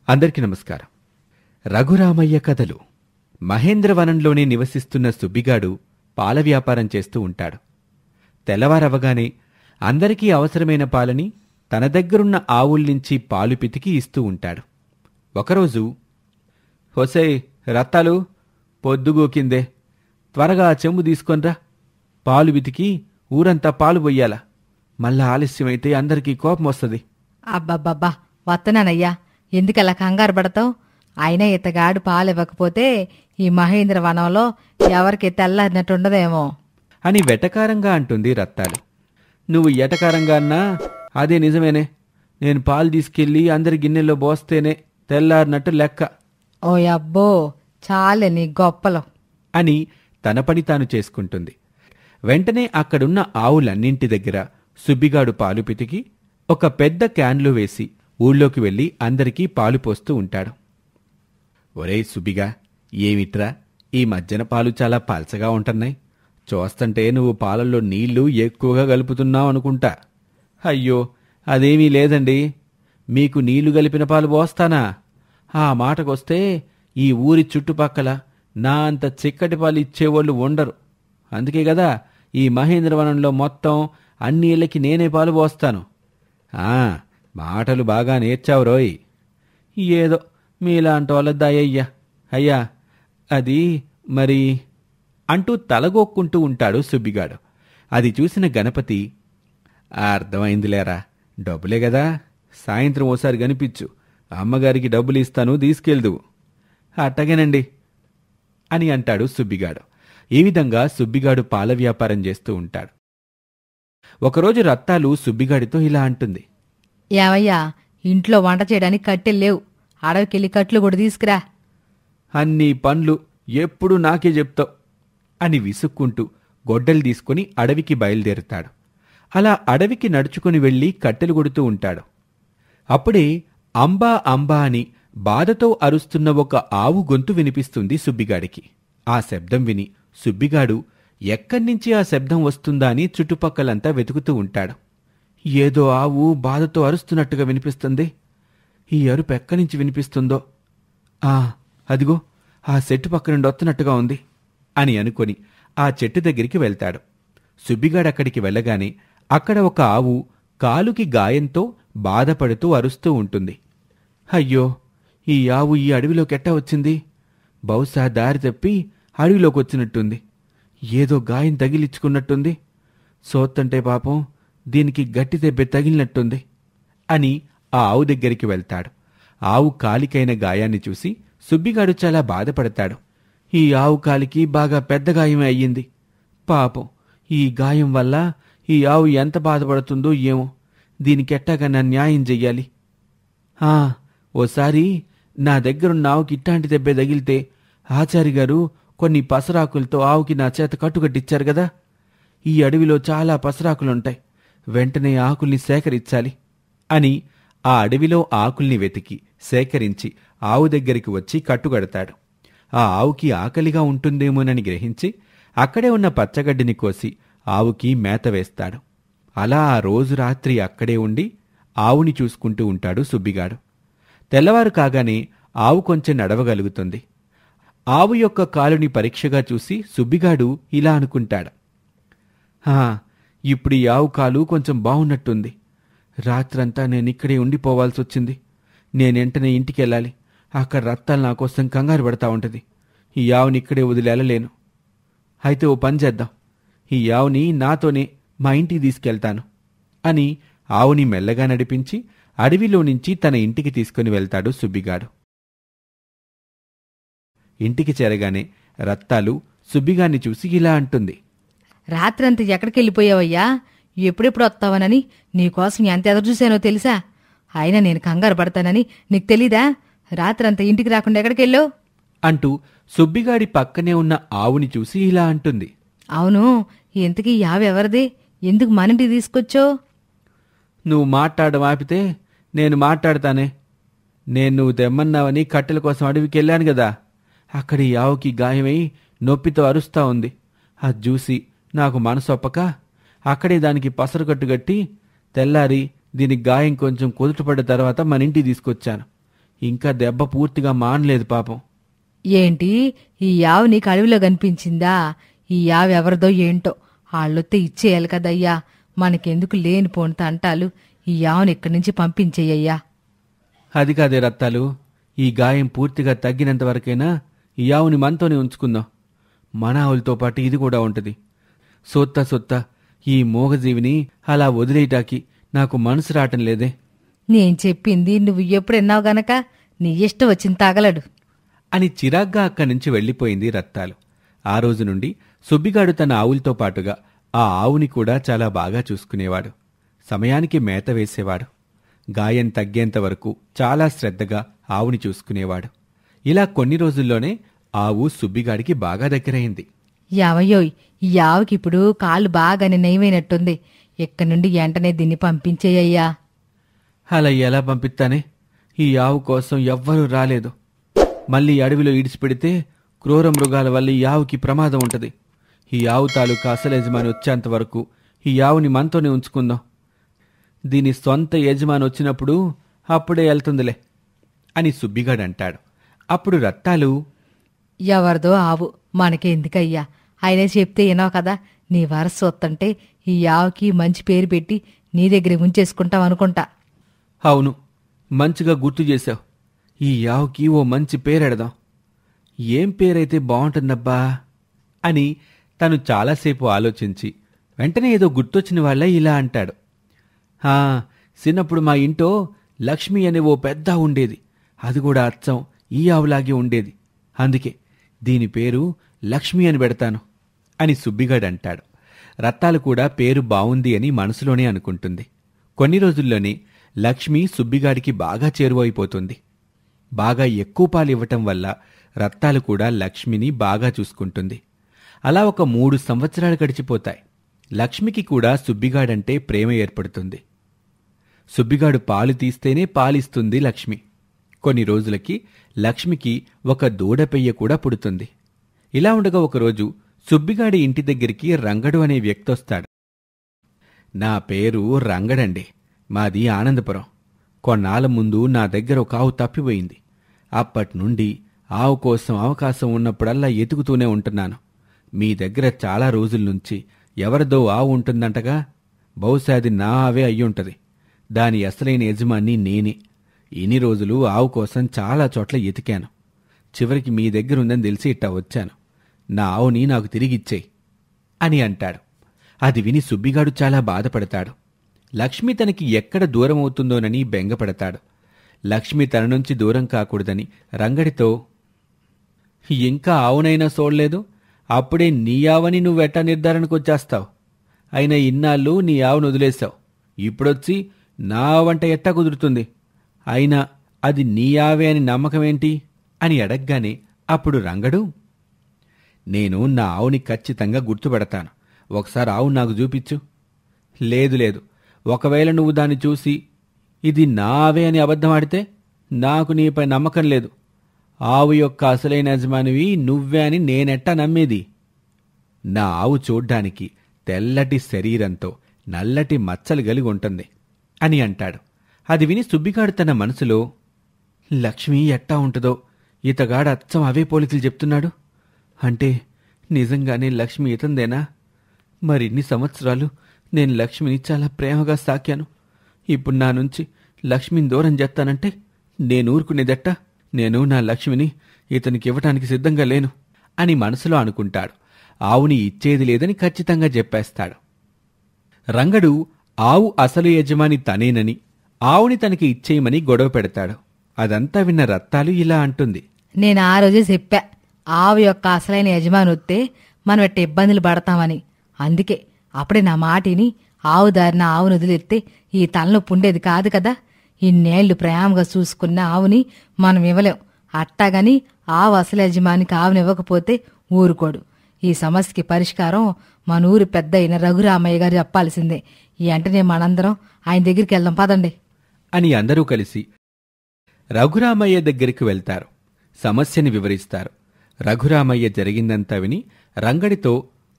అందరికీ నమస్కారం. రఘురామయ్య కథలు. మహేంద్రవనంలోనే నివసిస్తున్న సుబ్బిగాడు పాల వ్యాపారం చేస్తూ ఉంటాడు. తెల్లవారవగానే అందరికీ అవసరమైన పాలని తన దగ్గరున్న ఆవుల్నించి పాలు పితికి ఇస్తూ ఉంటాడు. ఒకరోజు, "హొసే రత్తాలు, పొద్దుగోకిందే, త్వరగా ఆ చెంబు తీసుకొనిరా. పాలు పితికి ఊరంతా పాలు పొయ్యాల. మళ్ళా ఆలస్యమైతే అందరికీ కోపం వస్తుంది." అబ్బబ్బబ్బా, వత్తనానయ్యా, ఎందుకలా కంగారు పడతావు? అయినా ఇతగాడు పాలివ్వకపోతే ఈ మహేంద్రవనంలో ఎవరికి తెల్లారినట్టుండదేమో అని వెటకారంగా అంటుంది రత్తాలు. "నువ్వు ఎటకారంగా అన్నా అదే నిజమేనే. నేను పాలు తీసుకెళ్లి అందరి గిన్నెల్లో పోస్తేనే తెల్లారినట్టు లెక్క." ఓ అబ్బో, చాలే నీ గొప్పలు అని తన పని తాను చేసుకుంటుంది. వెంటనే అక్కడున్న ఆవులన్నింటి దగ్గర సుబ్బిగాడు పాలు పితికి ఒక పెద్ద క్యాన్లో వేసి ఊళ్ళోకి వెళ్లి అందరికీ పాలు పోస్తూ ఉంటాడు. "ఒరేయ్ సుబ్బిగా, ఏమిట్రా ఈ మధ్యన పాలు చాలా పల్చగా ఉంటున్నాయి. చూస్తంటే నువ్వు పాలల్లో నీళ్లు ఎక్కువగా కలుపుతున్నావు అనుకుంటా." "అయ్యో, అదేమీ లేదండి. మీకు నీళ్లు కలిపిన పాలు పోస్తానా? ఆ మాటకొస్తే ఈ ఊరి చుట్టుపక్కల నా అంత చిక్కటి పాలు ఇచ్చేవాళ్ళు ఉండరు. అందుకే కదా ఈ మహేంద్రవనంలో మొత్తం అన్ని ఇళ్ళకి నేనే పాలు పోస్తాను." "ఆ, మాటలు బాగా నేర్చావు రోయ్." "ఏదో మీలాంటి వాళ్ళ దయ్యయ్యా. అయ్యా, అది మరి" అంటూ తలగొక్కుంటూ ఉంటాడు సుబ్బిగాడు. అది చూసిన గణపతి, "అర్థమైందిలేరా, డబ్బులే కదా, సాయంత్రం ఓసారి కనిపించు, అమ్మగారికి డబ్బులు ఇస్తాను, తీసుకెళ్దువు." "అట్టగేనండి" అని అంటాడు సుబ్బిగాడు. ఈ విధంగా సుబ్బిగాడు పాల వ్యాపారం చేస్తూ ఉంటాడు. ఒకరోజు రత్తాలు సుబ్బిగాడితో ఇలా అంటుంది. ఏవయ్యా, ఇంట్లో వంట చేయడానికి కట్టెలు లేవు, అడవికెళ్ళి కట్లు కూడా తీసుకురా. "అన్ని పనులు ఎప్పుడు నాకే చెప్తావు" అని విసుక్కుంటూ గొడ్డలు తీసుకుని అడవికి బయలుదేరుతాడు. అలా అడవికి నడుచుకుని వెళ్లి కట్టెలు కొడుతూ ఉంటాడు. అప్పుడే అంబా అంబా అని బాధతో అరుస్తున్న ఒక ఆవు గొంతు వినిపిస్తుంది సుబ్బిగాడికి. ఆ శబ్దం విని సుబ్బిగాడు ఎక్కడ్నించి ఆ శబ్దం వస్తుందా అని చుట్టుపక్కలంతా వెతుకుతూ ఉంటాడు. ఏదో ఆవు బాధతో అరుస్తున్నట్టుగా వినిపిస్తుంది. ఈ అరుపు ఎక్కడ్నించి వినిపిస్తుందో? అదిగో ఆ చెట్టు పక్క నుండి వస్తున్నట్టుగా ఉంది అని అనుకొని ఆ చెట్టు దగ్గరికి వెళ్తాడు. సుబ్బిగాడక్కడికి వెళ్ళగానే అక్కడ ఒక ఆవు కాలుకి గాయంతో బాధపడుతూ అరుస్తూ ఉంటుంది. అయ్యో, ఈ ఆవు ఈ అడవిలోకెట్టా వచ్చింది? బహుశా దారి తప్పి అడవిలోకి వచ్చినట్టుంది. ఏదో గాయం తగిలించుకున్నట్టుంది. సోత్తంటే పాపం దీనికి గట్టి దెబ్బ తగిలినట్టుంది అని ఆ ఆవు దగ్గరికి వెళ్తాడు. ఆవు కాలికైన గాయాన్ని చూసి సుబ్బిగాడు చాలా బాధపడతాడు. ఈ ఆవు కాలికి బాగా పెద్ద గాయమే అయ్యింది. పాపం, ఈ గాయం వల్ల ఈ ఆవు ఎంత బాధపడుతుందో ఏమో. దీనికెట్టాగన్నా న్యాయం చెయ్యాలి. ఓసారి నా దగ్గరున్న ఆవుకి ఇట్టాంటి దెబ్బే తగిలితే ఆచారిగారు కొన్ని పసరాకులతో ఆవుకి నా చేత కట్టుకట్టిచ్చారు కదా. ఈ అడవిలో చాలా పసరాకులుంటాయి, వెంటనే ఆకుల్ని సేకరించాలి అని ఆ అడవిలో ఆకుల్ని వెతికి సేకరించి ఆవు దగ్గరికి వచ్చి కట్టుగడతాడు. ఆ ఆవుకి ఆకలిగా ఉంటుందేమోనని గ్రహించి అక్కడే ఉన్న పచ్చగడ్డిని కోసి ఆవుకి మేత వేస్తాడు. అలా ఆ రోజు రాత్రి అక్కడే ఉండి ఆవుని చూసుకుంటూ ఉంటాడు సుబ్బిగాడు. తెల్లవారు కాగానే ఆవు కొంచెం నడవగలుగుతుంది. ఆవు యొక్క కాలుని పరీక్షగా చూసి సుబ్బిగాడు ఇలా అనుకుంటాడు. ఇప్పుడు ఈ ఆవు కాలు కొంచెం బాగున్నట్టుంది. రాత్రంతా నేనిక్కడే ఉండిపోవాల్సొచ్చింది. నేనెంటనే ఇంటికెళ్ళాలి. అక్కడ రత్తాలు నా కోసం కంగారు పడతా ఉంటుంది. ఈ ఆవుని ఇక్కడే వదిలేలేను. అయితే ఓ పని చేద్దాం, ఈ ఆవుని నాతోనే మా ఇంటికి తీసుకెళ్తాను అని ఆవుని మెల్లగా నడిపించి అడవిలో నుంచి తన ఇంటికి తీసుకుని వెళ్తాడు సుబ్బిగాడు. ఇంటికి చేరగానే రత్తాలు సుబ్బిగాన్ని చూసి ఇలా అంటుంది. రాత్రంతా ఎక్కడికెళ్ళిపోయావయ్యా? ఎప్పుడెప్పుడు వస్తావనని నీకోసం ఎంత ఎదురు చూశానో తెలుసా? అయినా నేను కంగారు పడతానని నీకు తెలీదా? రాత్రంతా ఇంటికి రాకుండా ఎక్కడికెళ్ళావు అంటూ సుబ్బిగాడి పక్కనే ఉన్న ఆవుని చూసి ఇలా అంటుంది. అవును, ఇంతకీ యావెవరిది? ఎందుకు మనింటికి తీసుకొచ్చో? "నువ్వు మాట్లాడడం ఆపితే నేను మాట్లాడతానే. నేను నువ్వు తెమ్మన్నావని కట్టెల కోసం అడవికి వెళ్ళాను కదా. అక్కడ ఈ ఆవుకి గాయమై నొప్పితో అరుస్తా ఉంది. అది చూసి నాకు మనసొప్పక అక్కడే దానికి పసరు కట్టుగట్టి తెల్లారి దీనికి గాయం కొంచెం కుదుటపడ్డ తర్వాత మన ఇంటికి తీసుకొచ్చాను. ఇంకా దెబ్బ పూర్తిగా మానలేదు పాపం. ఏంటి, ఈ యావు నీకు అడవిలో కనిపించిందా? ఈ యావు ఎవరిదో ఏంటో, వాళ్ళొత్తే ఇచ్చేయాలి కదయ్యా. మనకెందుకు లేనిపోని తంటాలు? ఈ యావుని ఇక్కడి నుంచి పంపించేయ్యా. అది కాదే రత్తాలు, ఈ గాయం పూర్తిగా తగ్గినంత వరకైనా ఈ ఆవుని మనతోనే ఉంచుకుందాం. మన ఆవులతో పాటు ఇది కూడా ఉంటది. సొత్త ఈ మూగజీవిని అలా వదిలేయటానికి నాకు మనసు రావటం లేదే నేను చెప్పింది నువ్వు ఎప్పుడెన్నావు గనక నీ ఇష్టం వచ్చింది తగలడు అని చిరాగ్గా అక్కడి నుంచి వెళ్ళిపోయింది రత్తాలు. ఆ రోజు నుండి సుబ్బిగాడు తన ఆవులతో పాటుగా ఆ ఆవుని కూడా చాలా బాగా చూసుకునేవాడు. సమయానికి మేత వేసేవాడు. గాయం తగ్గేంత వరకు చాలా శ్రద్ధగా ఆవుని చూసుకునేవాడు. ఇలా కొన్ని రోజుల్లోనే ఆవు సుబ్బిగాడికి బాగా దగ్గరైంది. యావయ్యోయ్, ఈ యావుకిప్పుడు కాళ్ళు బాగానే నయమైనట్టుంది. ఇక్కడి నుండి వెంటనే దీన్ని పంపించేయ్యా. అలా ఎలా పంపిస్తానే? ఈ ఆవు కోసం ఎవ్వరూ రాలేదు. మళ్ళీ అడవిలో ఇడిచిపెడితే క్రూర మృగాల వల్ల ఈ ఆవుకి ప్రమాదం ఉంటది. ఈ ఆవు తాలూకా అసలు యజమాని వచ్చేంత వరకు ఈ ఆవుని మనతోనే ఉంచుకుందాం. దీని సొంత యజమాని వచ్చినప్పుడు అప్పుడే వెళ్తుందిలే అని సుబ్బిగాడంటాడు. అప్పుడు రత్తాలు, ఎవరిదో ఆవు మనకెందుకయ్యా? ఆయనే చెప్తే వినావు కదా. నీ వరస వస్తుంటే ఈ యావుకి మంచి పేరు పెట్టి నీ దగ్గర ఉంచేసుకుంటాం అనుకుంటా. అవును, మంచిగా గుర్తు చేశావు. ఈ యావుకి ఓ మంచి పేరెడదాం. ఏం పేరైతే బాగుంటుందబ్బా అని తను చాలాసేపు ఆలోచించి వెంటనే ఏదో గుర్తొచ్చిన వాళ్ళ ఇలా అంటాడు. చిన్నప్పుడు మా ఇంట్లో లక్ష్మి అనే ఓ పెద్ద ఉండేది. అది కూడా అచ్చం ఈ ఆవులాగే ఉండేది. అందుకే దీని పేరు లక్ష్మి అని పెడతాను అని సుబ్బిగాడంటాడు. రత్తాలు కూడా పేరు బావుంది అని మనసులోనే అనుకుంటుంది. కొన్ని రోజుల్లోనే లక్ష్మి సుబ్బిగాడికి బాగా చేరువైపోతుంది. బాగా ఎక్కువ పాలు ఇవ్వటం వల్ల రత్తాలు కూడా లక్ష్మిని బాగా చూసుకుంటుంది. అలా ఒక 3 సంవత్సరాలు గడిచిపోతాయి. లక్ష్మికి కూడా సుబ్బిగాడంటే ప్రేమ ఏర్పడుతుంది. సుబ్బిగాడు పాలు తీస్తేనే పాలిస్తుంది లక్ష్మి. కొన్ని రోజులకి లక్ష్మికి ఒక దూడపెయ్య కూడా పుడుతుంది. ఇలా ఉండగా ఒకరోజు సుబ్బిగాడి ఇంటి దగ్గరికి రంగడు అనే వ్యక్తొస్తాడు. నా పేరు రంగడండి. మాది ఆనందపురం. కొన్నాళ్ళ ముందు నా దగ్గర ఒక ఆవు తప్పిపోయింది. అప్పట్నుండి ఆవు కోసం అవకాశం ఉన్నప్పుడల్లా ఎతుకుతూనే ఉంటున్నాను. మీ దగ్గర చాలా రోజుల్నుంచి ఎవరిదో ఆవు ఉంటుందంటగా. బహుశా అది నా ఆవే అయ్యుంటది. దాని అసలైన యజమాని నేనే. ఇన్ని రోజులు ఆవు కోసం చాలా చోట్ల ఎతికాను. చివరికి మీ దగ్గరుందని తెలిసి ఇట్టా వచ్చాను. నా ఆవుని నాకు తిరిగిచ్చేయి అని అంటాడు. అది విని సుబ్బిగాడు చాలా బాధపడతాడు. లక్ష్మి తనకి ఎక్కడ దూరమవుతుందోనని బెంగపడతాడు. లక్ష్మి తన నుంచి దూరం కాకూడదని రంగడితో, ఇంకా ఆవునైనా చూడలేదు, అప్పుడే నీ ఆవని నువ్వెట్టా నిర్ధారణకొచ్చేస్తావు? అయినా ఇన్నాళ్ళు నీ ఆవును వదిలేశావు. ఇప్పుడొచ్చి నా ఆవంట ఎట్టా కుదురుతుంది? అయినా అది నీ ఆవే అని నమ్మకమేంటి అని అడగ్గానే అప్పుడు రంగడు, నేను నా ఆవుని ఖచ్చితంగా గుర్తుపడతాను. ఒకసారి ఆవు నాకు చూపించు. లేదు, ఒకవేళ నువ్వు దాన్ని చూసి ఇది నా ఆవే అని అబద్ధమాడితే నాకు నీపై నమ్మకం లేదు. ఆవు యొక్క అసలైన యజమానివి నువ్వే అని నేనెట్టా నమ్మేది? నా ఆవు చూడ్డానికి తెల్లటి శరీరంతో నల్లటి మచ్చలు కలిగి ఉంటుంది అని అంటాడు. అది విని సుబ్బిగాడు తన మనసులో, లక్ష్మి ఎట్టా ఉంటుందో, ఇతగాడు అచ్చం అవే పోలికలు చెప్తున్నాడు. అంటే నిజంగానే లక్ష్మి ఇతందేనా? మరిన్ని సంవత్సరాలు నేను లక్ష్మిని చాలా ప్రేమగా సాకాను. ఇప్పుడు నా నుంచి లక్ష్మిని దూరం చేస్తానంటే నేను ఊరుకునేదట్టా? నేను నా లక్ష్మిని ఇతనికి ఇవ్వటానికి సిద్ధంగా లేను అని మనసులో అనుకుంటాడు. ఆవుని ఇచ్చేది లేదని ఖచ్చితంగా చెప్పేస్తాడు. రంగడు ఆవు అసలు యజమాని తనేనని, ఆవుని తనకి ఇచ్చేయమని గొడవ పెడతాడు. అదంతా విన్న రత్తాలు ఇలా అంటుంది. నేను ఆ రోజే చెప్పా, ఆవు యొక్క అసలైన యజమాని వస్తే మనం ఎట్ట ఇబ్బందులు పడతామని. అందుకే అప్పుడే నా మాటిని ఆవు దారిన ఆవును వదిలేస్తే ఈ తలనొప్పి ఉండేది కాదు కదా. ఇన్నేళ్లు ప్రేమగా చూసుకున్న ఆవుని మనం ఇవ్వలేం. అట్టాగని ఆవు అసలు యజమానికి ఆవుని ఇవ్వకపోతే ఊరుకోడు. ఈ సమస్యకి పరిష్కారం మన ఊరి పెద్ద అయిన రఘురామయ్య గారు చెప్పాల్సిందే. ఈ వెంటనే మనందరం ఆయన దగ్గరికి వెళ్దాం పదండి అని అందరూ కలిసి రఘురామయ్య దగ్గరికి వెళ్తారు. సమస్యని వివరిస్తారు. రఘురామయ్య జరిగిందంతా విని రంగడితో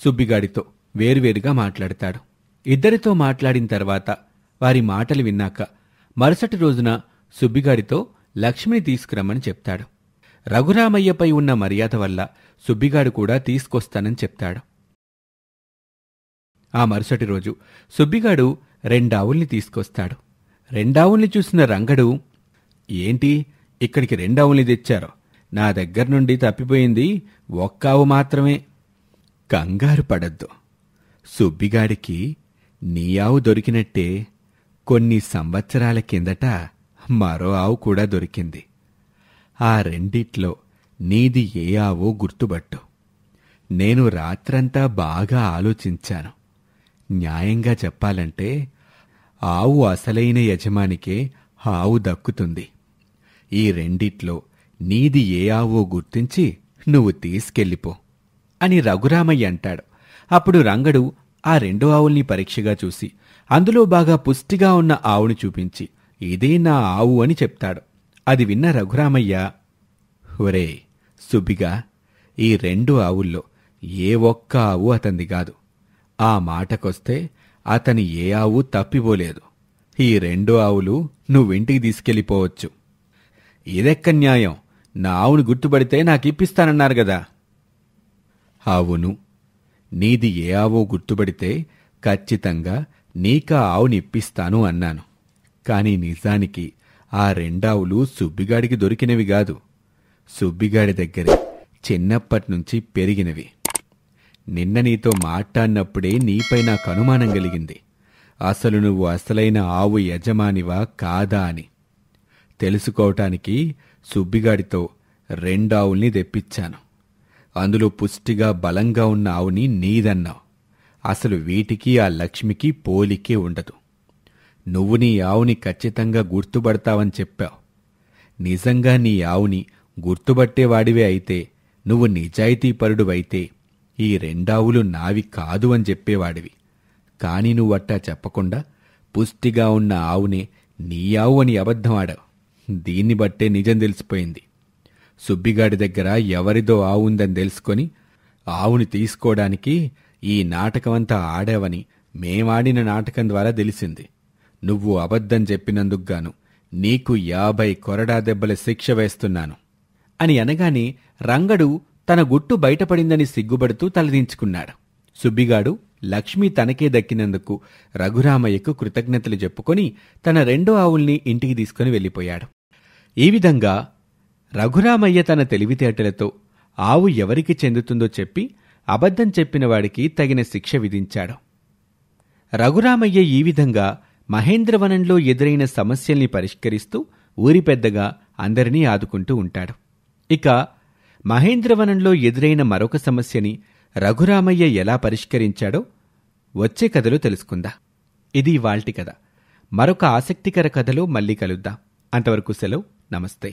సుబ్బిగాడితో వేరువేరుగా మాట్లాడతాడు. ఇద్దరితో మాట్లాడిన తర్వాత వారి మాటలు విన్నాక మరుసటి రోజున సుబ్బిగాడితో లక్ష్మిని తీసుకురమ్మని చెప్తాడు. రఘురామయ్యపై ఉన్న మర్యాద వల్ల సుబ్బిగాడు కూడా తీసుకొస్తానని చెప్తాడు. ఆ మరుసటి రోజు సుబ్బిగాడు 2 ఆవుల్ని తీసుకొస్తాడు. 2 ఆవుల్ని చూసిన రంగడు, ఏంటి ఇక్కడికి 2 ఆవుల్ని తెచ్చారో? నా దగ్గర నుండి తప్పిపోయింది 1 ఆవు మాత్రమే. కంగారు పడద్దు. సుబ్బిగాడికి నీ ఆవు దొరికినట్టే కొన్ని సంవత్సరాల కిందట మరో ఆవు కూడా దొరికింది. ఆ రెండిట్లో నీది ఏ ఆవో గుర్తుపట్టు. నేను రాత్రంతా బాగా ఆలోచించాను. న్యాయంగా చెప్పాలంటే ఆవు అసలైన యజమానికే ఆవు దక్కుతుంది. ఈ రెండిట్లో నీది ఏ ఆవో గుర్తించి నువ్వు తీసుకెళ్ళిపో అని రఘురామయ్య అంటాడు. అప్పుడు రంగడు ఆ 2 ఆవుల్ని పరీక్షగా చూసి అందులో బాగా పుష్టిగా ఉన్న ఆవుని చూపించి ఇదే నా ఆవు అని చెప్తాడు. అది విన్న రఘురామయ్య, ఒరే సుబ్బిగా, ఈ 2 ఆవుల్లో ఏ ఒక్క ఆవు అతంది కాదు. ఆ మాటకొస్తే అతని ఏ ఆవు తప్పిపోలేదు. ఈ 2 ఆవులు నువ్వింటికి తీసుకెళ్ళిపోవచ్చు. ఇదెక్క న్యాయం? నా ఆవును గుర్తుపడితే నాకిప్పిస్తానన్నారు గదా. అవును, నీది ఏ ఆవో గుర్తుపడితే ఖచ్చితంగా నీకా ఆవుని ఇప్పిస్తాను అన్నాను. కాని నిజానికి ఆ 2 ఆవులు సుబ్బిగాడికి దొరికినవి గాదు. సుబ్బిగాడి దగ్గరే చిన్నప్పట్నుంచి పెరిగినవి. నిన్న నీతో మాట్లాడినప్పుడే నీపై నాకు అనుమానం కలిగింది. అసలు నువ్వు అసలైన ఆవు యజమానివా కాదా అని తెలుసుకోవటానికి సుబ్బిగాడితో 2 ఆవుల్ని తెప్పించాను. అందులో పుష్టిగా బలంగా ఉన్న ఆవుని నీదన్నావు. అసలు వీటికి ఆ లక్ష్మికి పోలికే ఉండదు. నువ్వు నీ ఆవుని ఖచ్చితంగా గుర్తుపడతావని చెప్పావు. నిజంగా నీ ఆవుని గుర్తుపట్టేవాడివే అయితే, నువ్వు నిజాయితీపరుడువైతే ఈ 2 ఆవులు నావి కాదు అని చెప్పేవాడివి. కాని నువ్వట్టా చెప్పకుండా పుష్టిగా ఉన్న ఆవునే నీ ఆవు అని అబద్ధం ఆడావు. దీన్ని బట్టే నిజం తెలిసిపోయింది. సుబ్బిగాడి దగ్గర ఎవరిదో ఆవు ఉందని తెలుసుకొని ఆవుని తీసుకోవడానికి ఈ నాటకమంతా ఆడావని మేమాడిన నాటకం ద్వారా తెలిసింది. నువ్వు అబద్ధం చెప్పినందుకు గాను నీకు 50 కొరడా దెబ్బల శిక్ష వేస్తున్నాను అని అనగానే రంగడు తన గుట్టు బయటపడిందని సిగ్గుపడుతూ తలదించుకున్నాడు. సుబ్బిగాడు లక్ష్మి తనకే దక్కినందుకు రఘురామయ్యకు కృతజ్ఞతలు చెప్పుకొని తన 2 ఆవుల్ని ఇంటికి తీసుకుని వెళ్ళిపోయాడు. ఈ విధంగా రఘురామయ్య తన తెలివితేటలతో ఆవు ఎవరికి చెందుతుందో చెప్పి అబద్ధం చెప్పిన వాడికి తగిన శిక్ష విధించాడు. రఘురామయ్య ఈ విధంగా మహేంద్రవనంలో ఎదురైన సమస్యల్ని పరిష్కరిస్తూ ఊరి పెద్దగా అందరినీ ఆదుకుంటూ ఉంటాడు. ఇక మహేంద్రవనంలో ఎదురైన మరొక సమస్యని రఘురామయ్య ఎలా పరిష్కరించాడో వచ్చే కథలో తెలుసుకుందాం. ఇది ఇవాల్టి కథ. మరొక ఆసక్తికర కథలో మళ్ళీ కలుద్దాం. అంతవరకు సెలవు. నమస్తే.